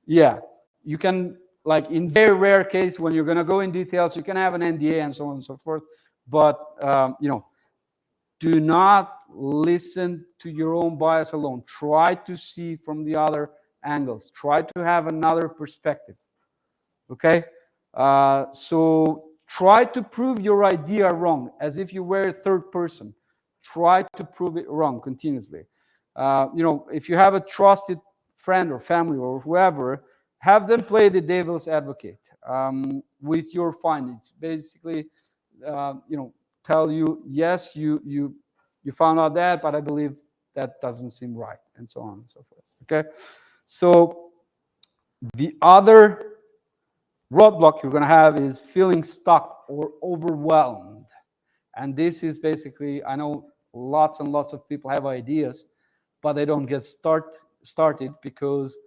Yeah, you can like in very rare case when you're going to go in details, you can have an NDA and so on and so forth. But do not listen to your own bias alone. Try to see from the other angles. Try to have another perspective. Okay? So try to prove your idea wrong as if you were a third person. Try to prove it wrong continuously. If you have a trusted friend or family or whoever, have them play the devil's advocate with your findings. Basically, tell you, yes, you found out that, but I believe that doesn't seem right, and so on and so forth. Okay, so the other roadblock you're going to have is feeling stuck or overwhelmed, and this is basically, I know lots and lots of people have ideas, but they don't get started because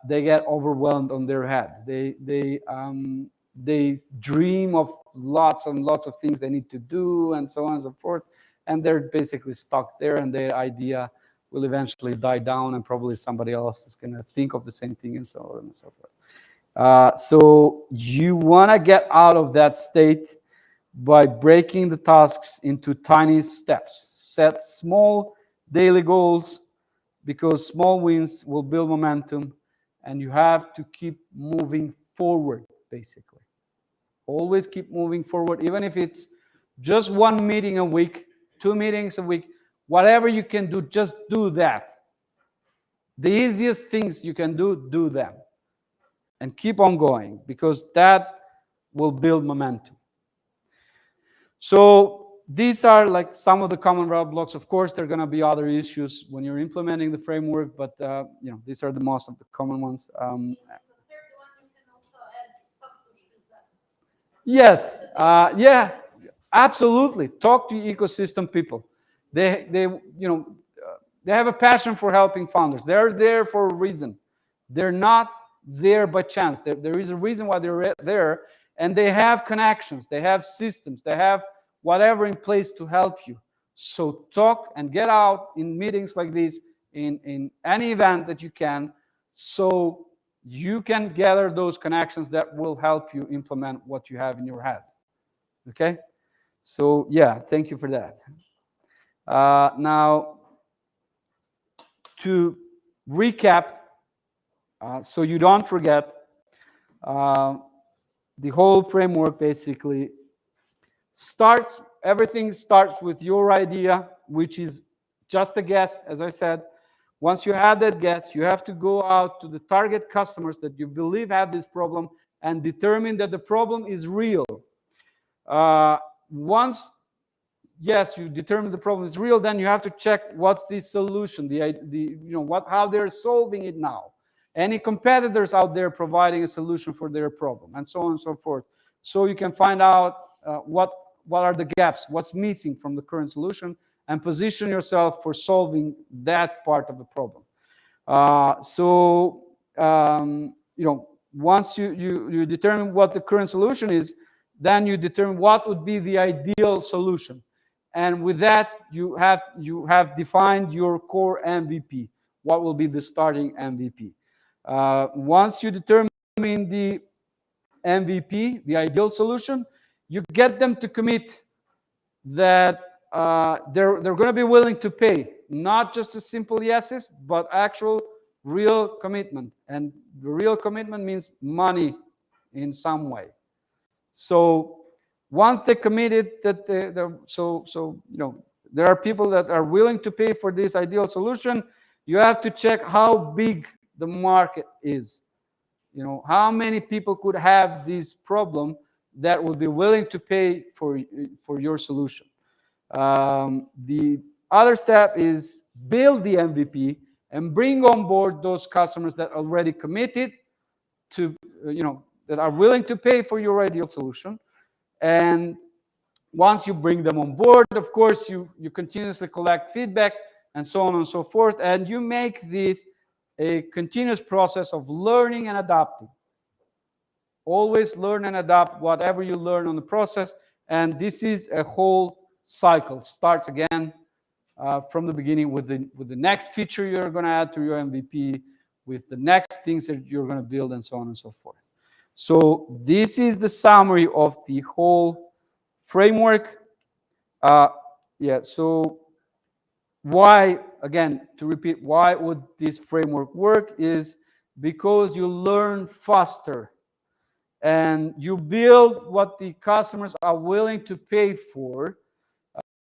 they get overwhelmed on their head. They dream of lots and lots of things they need to do and so on and so forth, and they're basically stuck there, and their idea will eventually die down, and probably somebody else is going to think of the same thing and so on and so forth. So you want to get out of that state by breaking the tasks into tiny steps. Set small daily goals, because small wins will build momentum, and you have to keep moving forward, basically. Always keep moving forward, even if it's just one meeting a week, 2 meetings a week, whatever you can do, just do that. The easiest things you can do them. And keep on going, because that will build momentum. So these are like some of the common roadblocks. Of course, there are going to be other issues when you're implementing the framework, but these are the most of the common ones. Yes, yeah, absolutely. Talk to ecosystem people. They have a passion for helping founders. They're there for a reason. They're not there by chance. There is a reason why they're there, and they have connections. They have systems. They have whatever in place to help you. So talk and get out in meetings like this, in any event that you can, so you can gather those connections that will help you implement what you have in your head. Okay? So yeah, thank you for that. Now, to recap, so you don't forget, the whole framework basically everything starts with your idea, which is just a guess, as I said. Once you have that guess, you have to go out to the target customers that you believe have this problem and determine that the problem is real. Once, yes, you determine the problem is real, then you have to check what's the solution, how they're solving it now. Any competitors out there providing a solution for their problem, and so on and so forth. So you can find out what are the gaps, what's missing from the current solution, and position yourself for solving that part of the problem. Once you determine what the current solution is, then you determine what would be the ideal solution. And with that, you have defined your core MVP. What will be the starting MVP? Once you determine the MVP, the ideal solution, you get them to commit that they're going to be willing to pay, not just a simple yeses, but actual real commitment. And the real commitment means money in some way. So once they committed, that there are people that are willing to pay for this ideal solution, you have to check how big the market is. How many people could have this problem that would be willing to pay for your solution. The other step is build the MVP and bring on board those customers that already committed to, that are willing to pay for your ideal solution. And once you bring them on board, of course, you continuously collect feedback and so on and so forth. And you make this a continuous process of learning and adapting. Always learn and adapt whatever you learn on the process. And this is a whole cycle. Starts again from the beginning with the next feature you're going to add to your MVP, with the next things that you're going to build, and so on and so forth. So this is the summary of the whole framework. Uh, yeah, so why, again, to repeat, why would this framework work is because you learn faster and you build what the customers are willing to pay for.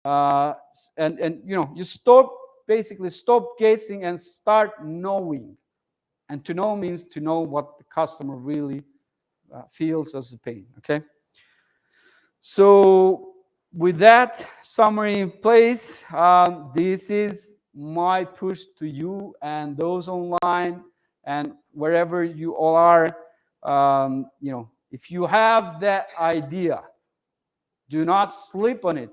Uh, and you stop, basically stop guessing and start knowing. And to know means to know what the customer really feels as a pain. Okay. So with that summary in place, this is my push to you and those online and wherever you all are. If you have that idea, do not sleep on it.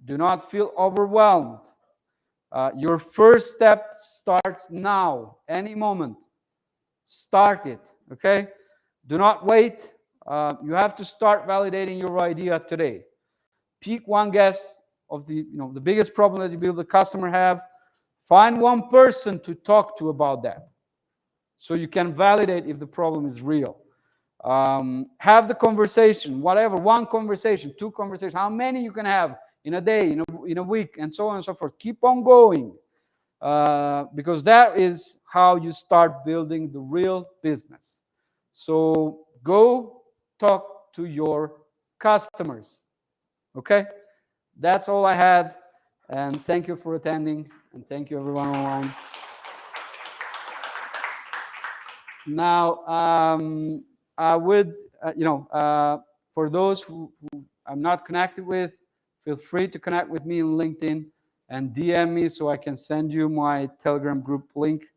Do not feel overwhelmed. Your first step starts now, any moment. Start it, okay? Do not wait. You have to start validating your idea today. Pick one guess of the biggest problem that you believe the customer have. Find one person to talk to about that, so you can validate if the problem is real. Have the conversation, whatever, one conversation, two conversations, how many you can have in a day, in a week, and so on and so forth. Keep on going, because that is how you start building the real business. So go talk to your customers. Okay? That's all I had. And thank you for attending. And thank you, everyone online. Now, I would, for those who I'm not connected with, feel free to connect with me on LinkedIn and DM me so I can send you my Telegram group link.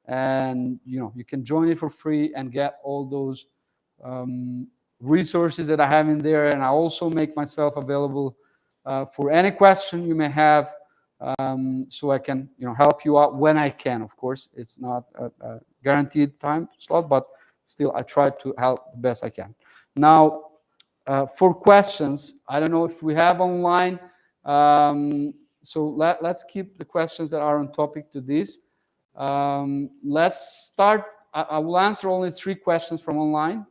And, you can join it for free and get all those resources that I have in there. And I also make myself available for any question you may have, so I can help you out when I can. Of course, it's not a guaranteed time slot, but still I try to help the best I can. Now, for questions, I don't know if we have online, so let's keep the questions that are on topic to this. Let's start. I will answer only 3 questions from online,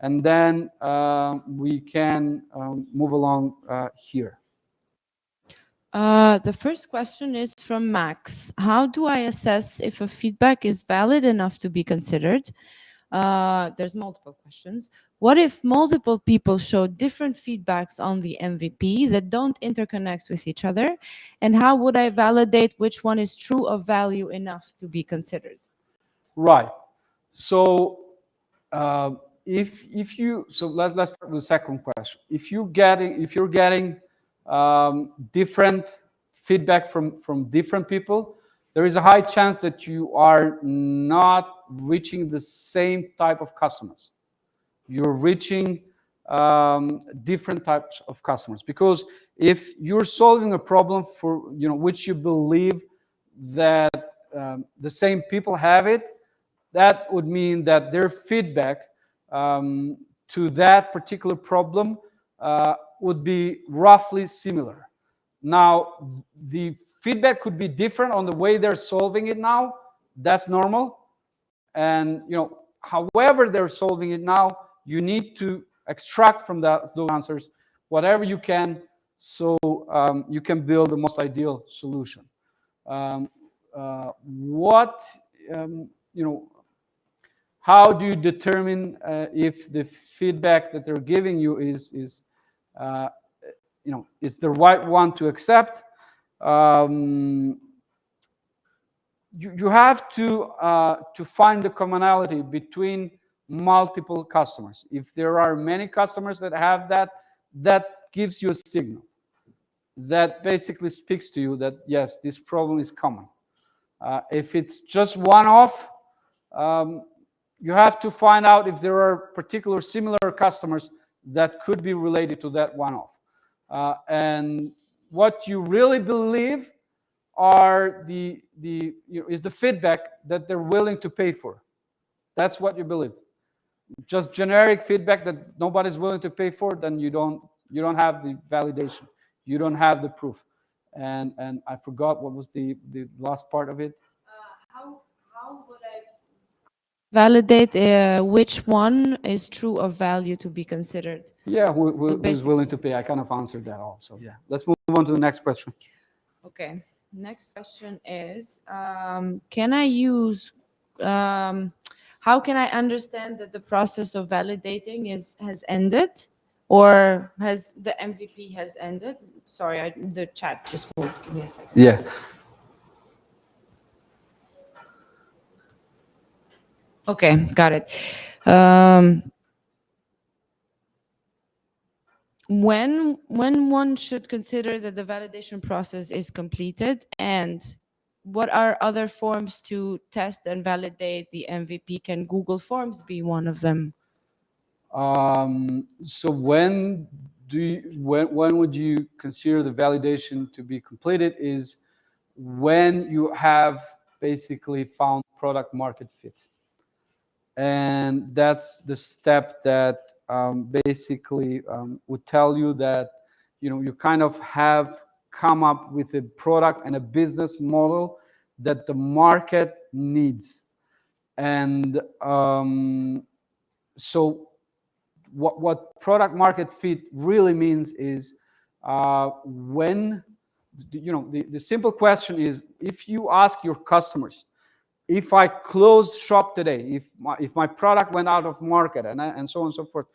and then we can move along here. The first question is from Max. How do I assess if a feedback is valid enough to be considered? There's multiple questions. What if multiple people show different feedbacks on the MVP that don't interconnect with each other? And how would I validate which one is true of value enough to be considered? Right. So if you let's start with the second question. If you're getting different feedback from different people, there is a high chance that you are not reaching the same type of customers. You're reaching different types of customers, because if you're solving a problem for which you believe that the same people have it, that would mean that their feedback to that particular problem would be roughly similar. Now, the feedback could be different on the way they're solving it now. That's normal. And however they're solving it now, you need to extract from those answers whatever you can, so you can build the most ideal solution. What how do you determine if the feedback that they're giving you is is the right one to accept? You have to find the commonality between multiple customers. If there are many customers that have that gives you a signal that basically speaks to you that yes, this problem is common. If it's just one-off, you have to find out if there are particular similar customers that could be related to that one-off. And what you really believe are is the feedback that they're willing to pay for. That's what you believe. Just generic feedback that nobody's willing to pay for, then you don't have the validation. You don't have the proof. And I forgot what was the last part of it. How would I validate which one is true of value to be considered. Yeah, So who's willing to pay? I kind of answered that also. Yeah, let's move on to the next question. Okay. Next question is, can I use, how can I understand that the process of validating has ended, or has the MVP has ended? Sorry, the chat just moved. Give me a second. Yeah. Okay, got it. Um, when one should consider that the validation process is completed, and what are other forms to test and validate the MVP? Can Google Forms be one of them? So when would you consider the validation to be completed? Is when you have basically found product market fit, and that's the step that basically would tell you that you kind of have come up with a product and a business model that the market needs. And so what product market fit really means is when the simple question is, if you ask your customers, if I close shop today, if my product went out of market, and so on and so forth,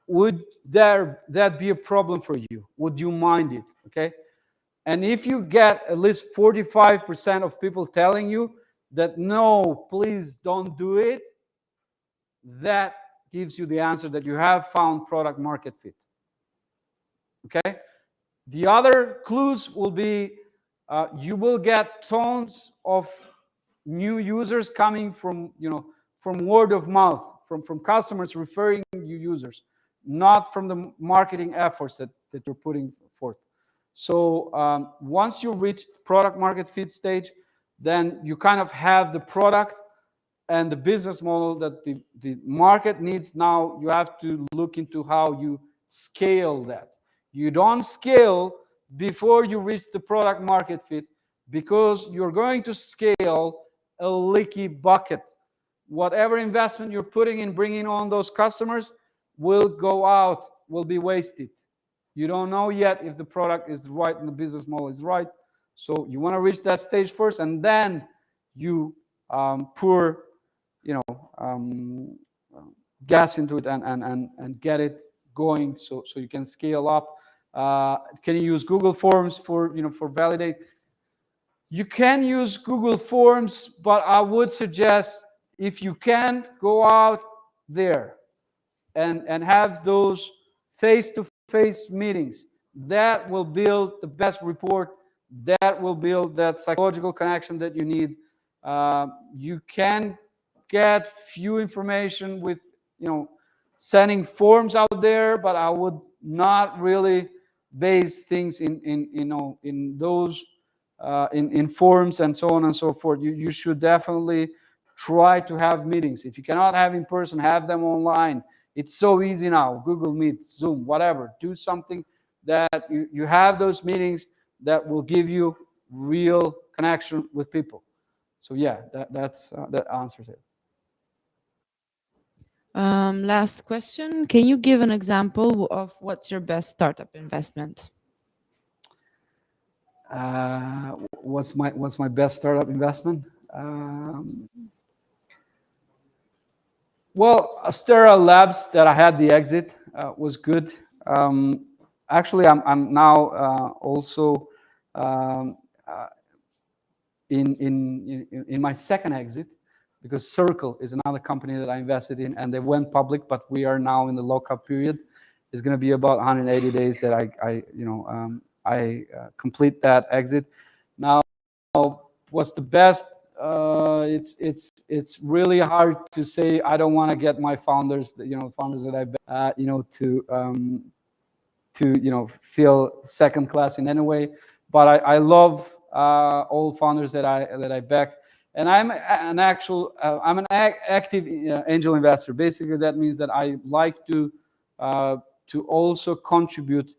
would that be a problem for you? Would you mind it? Okay. And if you get at least 45% of people telling you that no, please don't do it, that gives you the answer that you have found product market fit. Okay. The other clues will be you will get tons of new users coming from from word of mouth, from customers referring you users, not from the marketing efforts that you're putting forth. So once you reach product market fit stage, then you kind of have the product and the business model that the market needs. Now you have to look into how you scale that. You don't scale before you reach the product market fit, because you're going to scale a leaky bucket. Whatever investment you're putting in bringing on those customers will go out, will be wasted. You don't know yet if the product is right and the business model is right. So you want to reach that stage first, and then you pour gas into it and get it going, so you can scale up. Can you use Google Forms for validate? You can use Google Forms, but I would suggest, if you can, go out there and have those face-to-face meetings. That will build the best report. That will build that psychological connection that you need. You can get few information with sending forms out there, but I would not really base things in those in forums and so on and so forth. You should definitely try to have meetings. If you cannot have in person, have them online. It's so easy now. Google Meet, Zoom, whatever. Do something that you have those meetings that will give you real connection with people. So yeah, that answers it. Last question. Can you give an example of what's your best startup investment? What's my best startup investment? Well, Astera Labs, that I had the exit, was good. Actually, I'm now also um, uh, in my second exit, because Circle is another company that I invested in, and they went public, but we are now in the lockup period. It's going to be about 180 days that I complete that exit. Now, what's the best? It's really hard to say. I don't want to get my founders, founders that I bet, to feel second class in any way. But I love all founders that I back, and I'm an active angel investor. Basically, that means that I like to also contribute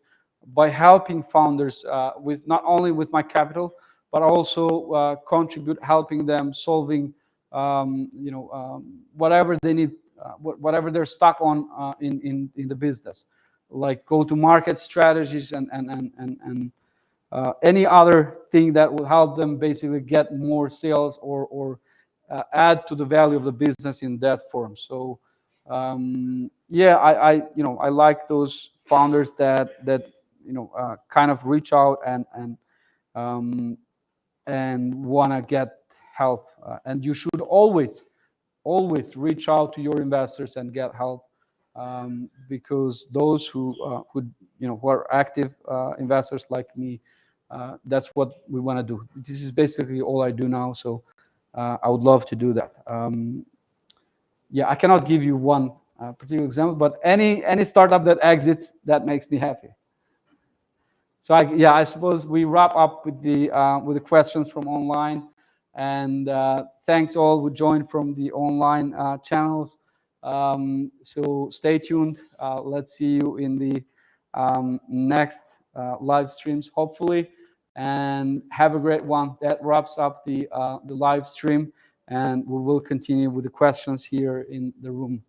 by helping founders with not only with my capital, but also contribute helping them solving whatever they need, whatever they're stuck on in the business, like go-to-market strategies and any other thing that will help them basically get more sales or add to the value of the business in that form. So yeah, I like those founders that kind of reach out um, and want to get help. And you should always reach out to your investors and get help, because those who are active investors like me, that's what we want to do. This is basically all I do now, so I would love to do that. Yeah, I cannot give you one particular example, but any startup that exits, that makes me happy. So I suppose we wrap up with the questions from online, and thanks all who joined from the online channels. So stay tuned. Let's see you in the next live streams, hopefully, and have a great one. That wraps up the live stream, and we will continue with the questions here in the room.